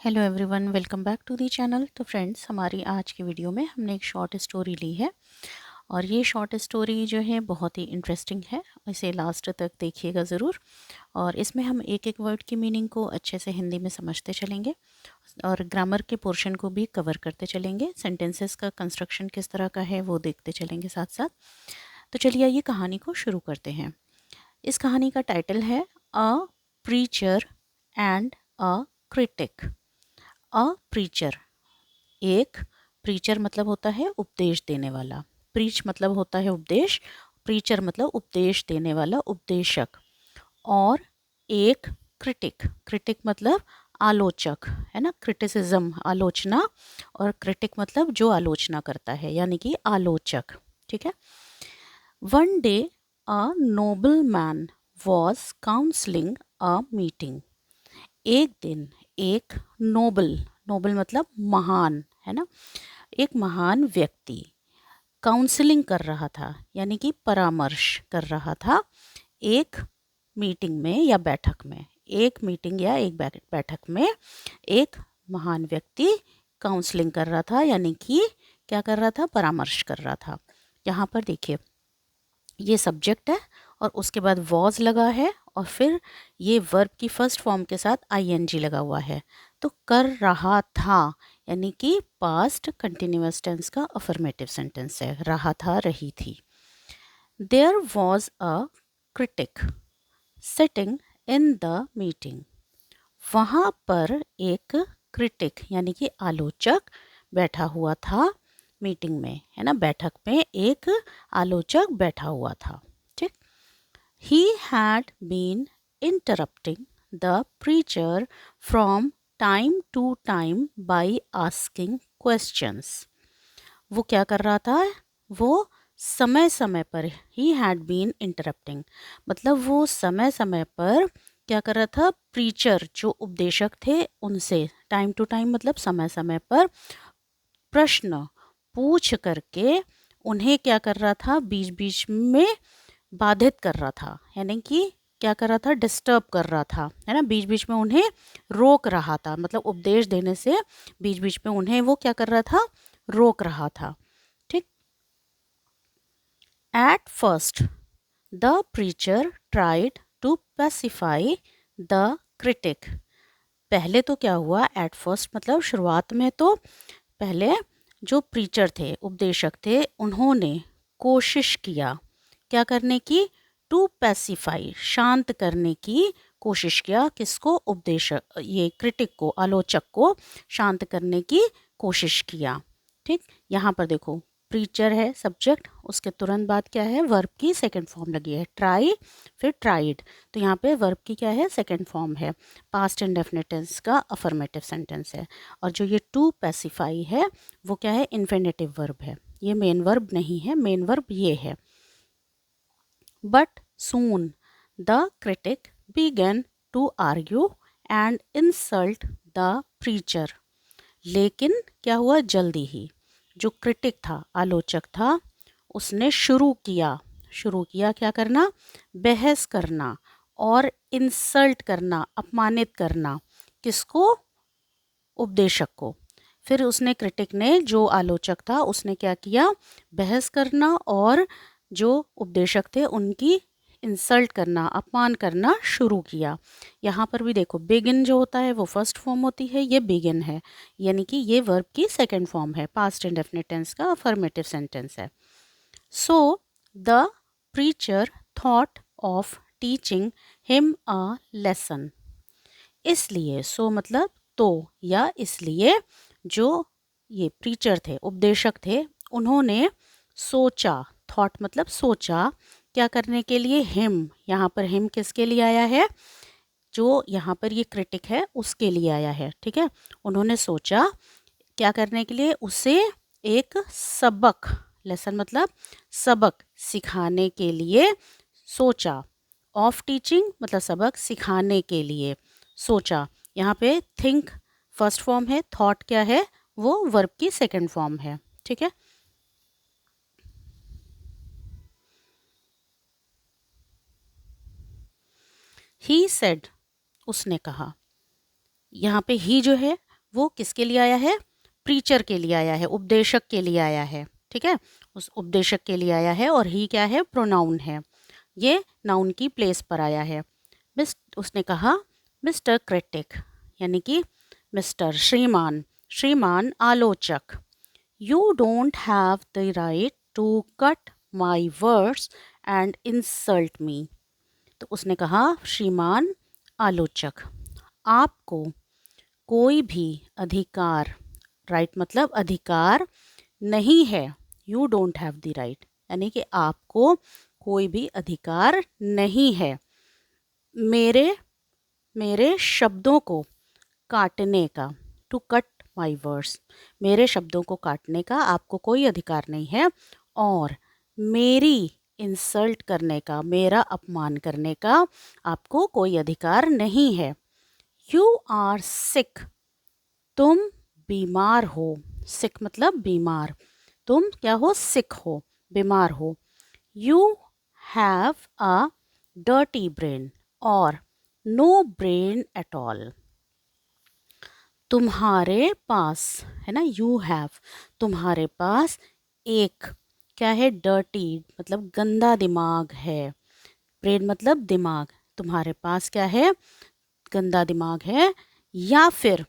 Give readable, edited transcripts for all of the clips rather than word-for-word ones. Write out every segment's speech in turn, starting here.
Hello everyone, welcome back to the channel. तो friends, हमारी आज की वीडियो में हमने एक शॉर्ट स्टोरी ली है और ये शॉर्ट स्टोरी जो है बहुत ही इंटरेस्टिंग है। इसे लास्ट तक देखिएगा ज़रूर। और इसमें हम एक एक वर्ड की मीनिंग को अच्छे से हिंदी में समझते चलेंगे और ग्रामर के पोर्शन को भी कवर करते चलेंगे। सेंटेंसेस का कंस्ट्रक्शन किस तरह का है वो देखते चलेंगे साथ साथ। तो चलिए ये कहानी को शुरू करते हैं। इस कहानी का टाइटल है a preacher and a critic. A preacher, एक प्रीचर मतलब होता है उपदेश देने वाला। प्रीच मतलब होता है उपदेश, प्रीचर मतलब उपदेश देने वाला, उपदेशक। और एक क्रिटिक, क्रिटिक मतलब आलोचक, है ना, क्रिटिसिज्म आलोचना। और क्रिटिक मतलब जो आलोचना करता है, यानी कि आलोचक। ठीक है। One day a noble man was counselling a meeting. एक दिन एक नोबल, नोबल मतलब महान, है ना, एक महान व्यक्ति काउंसलिंग कर रहा था, यानी कि परामर्श कर रहा था एक मीटिंग में या बैठक में। एक मीटिंग या एक बैठक में एक महान व्यक्ति काउंसलिंग कर रहा था, यानी कि क्या कर रहा था, परामर्श कर रहा था। यहाँ पर देखिए, ये सब्जेक्ट है और उसके बाद वॉज लगा है और फिर ये वर्ब की फर्स्ट फॉर्म के साथ आईएनजी लगा हुआ है। तो कर रहा था यानी कि पास्ट कंटिन्यूअस टेंस का अफर्मेटिव सेंटेंस है। रहा था, रही थी। There was a critic sitting in the meeting. वहाँ पर एक क्रिटिक यानी कि आलोचक बैठा हुआ था मीटिंग में, है ना, बैठक में एक आलोचक बैठा हुआ था। ठीक। He had been interrupting the preacher from time to time by asking questions. वो क्या कर रहा था, वो समय समय पर, ही हैड बीन इंटरप्टिंग मतलब वो समय समय पर क्या कर रहा था, प्रीचर जो उपदेशक थे उनसे टाइम टू टाइम मतलब समय समय पर प्रश्न पूछ करके उन्हें क्या कर रहा था, बीच बीच में बाधित कर रहा था, यानी कि क्या कर रहा था, डिस्टर्ब कर रहा था, है ना, बीच बीच में उन्हें रोक रहा था। मतलब उपदेश देने से बीच बीच में उन्हें वो क्या कर रहा था, रोक रहा था। ठीक। At first the preacher tried to pacify the critic. पहले तो क्या हुआ, एट फर्स्ट मतलब शुरुआत में, तो पहले जो प्रीचर थे, उपदेशक थे, उन्होंने कोशिश किया क्या करने की, टू पैसिफाई शांत करने की कोशिश किया। किसको, उपदेशक, ये क्रिटिक को, आलोचक को शांत करने की कोशिश किया। ठीक। यहाँ पर देखो, प्रीचर है सब्जेक्ट, उसके तुरंत बाद क्या है, वर्ब की सेकंड फॉर्म लगी है, ट्राई फिर ट्राइड। तो यहाँ पे वर्ब की क्या है, सेकंड फॉर्म है, पास्ट इंडेफिनिट टेंस का अफर्मेटिव सेंटेंस है। और जो ये टू पैसिफाई है वो क्या है, इन्फिनेटिव वर्ब है, ये मेन वर्ब नहीं है, मेन वर्ब ये है। But soon the critic began to argue and insult the preacher. लेकिन क्या हुआ, जल्दी ही जो क्रिटिक था, आलोचक था, उसने शुरू किया क्या करना, बहस करना और इंसल्ट करना, अपमानित करना। किसको, उपदेशक को। फिर उसने, क्रिटिक ने, जो आलोचक था, उसने क्या किया, बहस करना और जो उपदेशक थे उनकी इंसल्ट करना, अपमान करना शुरू किया। यहाँ पर भी देखो, बिगिन जो होता है वो फर्स्ट फॉर्म होती है, ये बिगिन है, यानी कि ये वर्ब की सेकंड फॉर्म है, पास्ट इंडेफिनिट टेंस का अफर्मेटिव सेंटेंस है। So the preacher thought of teaching him a lesson. इसलिए, सो मतलब तो या इसलिए, जो ये प्रीचर थे, उपदेशक थे, उन्होंने सोचा, थॉट मतलब सोचा, क्या करने के लिए, हिम, यहाँ पर हिम किसके लिए आया है, जो यहाँ पर ये क्रिटिक है उसके लिए आया है। ठीक है। उन्होंने सोचा क्या करने के लिए, उसे एक सबक, लेसन मतलब सबक, सिखाने के लिए सोचा। ऑफ टीचिंग मतलब सबक सिखाने के लिए सोचा। यहाँ पे थिंक फर्स्ट फॉर्म है, थॉट क्या है, वो वर्ब की सेकंड फॉर्म है। ठीक है। ही सेड, उसने कहा। यहाँ पे ही जो है वो किसके लिए आया है? प्रीचर के लिए आया है, उपदेशक के लिए आया है। ठीक है, उस उपदेशक के लिए आया है और ही क्या है? प्रोनाउन है। ये नाउन की प्लेस पर आया है। उसने कहा मिस्टर क्रिटिक, यानी कि मिस्टर श्रीमान, श्रीमान आलोचक, you don't have the right to cut my words and insult me. तो उसने कहा श्रीमान आलोचक, आपको कोई भी अधिकार, राइट मतलब अधिकार नहीं है, you don't have the right, यानी कि आपको कोई भी अधिकार नहीं है मेरे मेरे शब्दों को काटने का, टू कट माई वर्ड्स, मेरे शब्दों को काटने का आपको कोई अधिकार नहीं है, और मेरी इंसल्ट करने का, मेरा अपमान करने का आपको कोई अधिकार नहीं है। यू आर सिक, तुम बीमार हो, सिक मतलब बीमार, तुम क्या हो? सिक हो, बीमार हो। You have a dirty brain और नो ब्रेन एट ऑल, तुम्हारे पास, है ना, यू हैव, तुम्हारे पास एक क्या है? डर्टी मतलब गंदा दिमाग है, ब्रेन मतलब दिमाग, तुम्हारे पास क्या है? गंदा दिमाग है, या फिर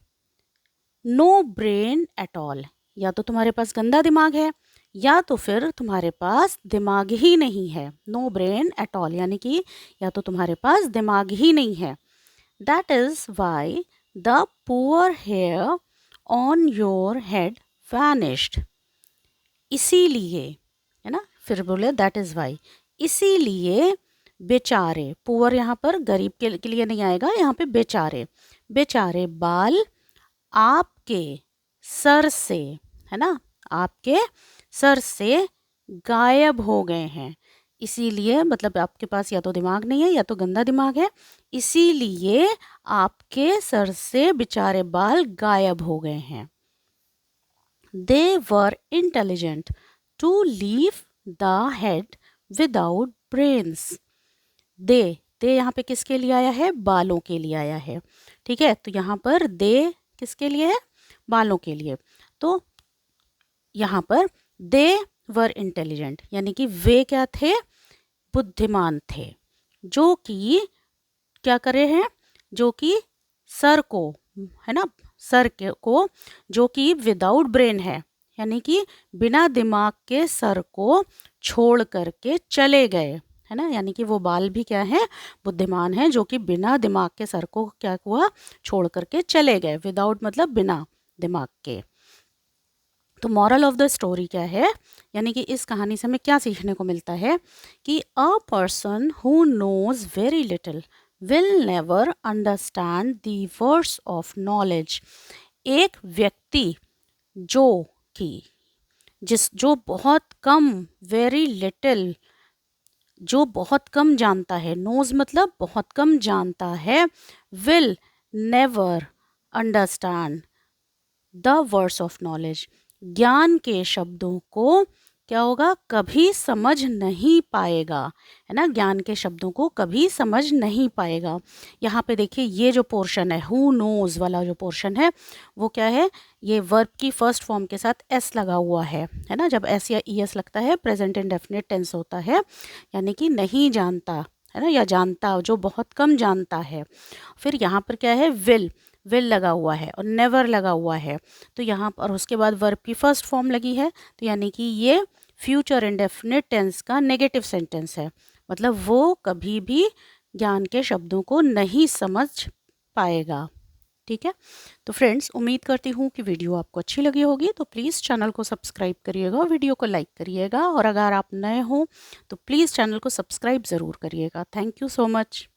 नो ब्रेन एट ऑल, या तो तुम्हारे पास गंदा दिमाग है या तो फिर तुम्हारे पास दिमाग ही नहीं है। नो ब्रेन एट ऑल यानी कि या तो तुम्हारे पास दिमाग ही नहीं है। That is why the poor hair on your head vanished, इसीलिए, है ना, फिर बोले दैट इज वाई, इसीलिए बेचारे, पुअर यहाँ पर गरीब के लिए नहीं आएगा, यहाँ पे बेचारे, बेचारे बाल आपके सर से, है ना, आपके सर से गायब हो गए हैं। इसीलिए मतलब आपके पास या तो दिमाग नहीं है या तो गंदा दिमाग है, इसीलिए आपके सर से बेचारे बाल गायब हो गए हैं। They were intelligent to leave the head without brains. They यहाँ पे किसके लिए आया है? बालों के लिए आया है। ठीक है, तो यहाँ पर दे किसके लिए है? बालों के लिए। तो यहाँ पर दे वर इंटेलिजेंट यानी कि वे क्या थे? बुद्धिमान थे, जो कि क्या करे हैं? जो कि सर को, है ना, सर के को, जो कि विदाउट ब्रेन है, यानी कि बिना दिमाग के सर को छोड़ करके चले गए, है ना, यानी कि वो बाल भी क्या है? बुद्धिमान है, जो कि बिना दिमाग के सर को क्या हुआ? छोड़ करके चले गए। विदाउट मतलब बिना दिमाग के। तो मॉरल ऑफ द स्टोरी क्या है? यानी कि इस कहानी से हमें क्या सीखने को मिलता है कि a person who knows very little will never understand the words of knowledge. एक व्यक्ति जो कि जो बहुत कम, वेरी लिटिल, जो बहुत कम जानता है, नोज मतलब बहुत कम जानता है, will never understand the words of knowledge, ज्ञान के शब्दों को क्या होगा? कभी समझ नहीं पाएगा, है ना, ज्ञान के शब्दों को कभी समझ नहीं पाएगा। यहाँ पे देखिए ये जो पोर्शन है, हु नोज वाला जो पोर्शन है, वो क्या है? ये वर्ब की फर्स्ट फॉर्म के साथ एस लगा हुआ है ना, जब एस या ई एस लगता है प्रेजेंट इंडेफिनिट टेंस होता है, यानी कि नहीं जानता, है ना, या जानता, जो बहुत कम जानता है। फिर यहाँ पर क्या है? विल लगा हुआ है और नेवर लगा हुआ है, तो यहाँ पर उसके बाद वर्ब की फर्स्ट फॉर्म लगी है, तो यानी कि ये फ्यूचर इंडेफिनिट टेंस का नेगेटिव सेंटेंस है, मतलब वो कभी भी ज्ञान के शब्दों को नहीं समझ पाएगा। ठीक है, तो फ्रेंड्स उम्मीद करती हूँ कि वीडियो आपको अच्छी लगी होगी, तो प्लीज़ चैनल को सब्सक्राइब करिएगा, वीडियो को लाइक करिएगा, और अगर आप नए हो तो प्लीज़ चैनल को सब्सक्राइब ज़रूर करिएगा। Thank you so much.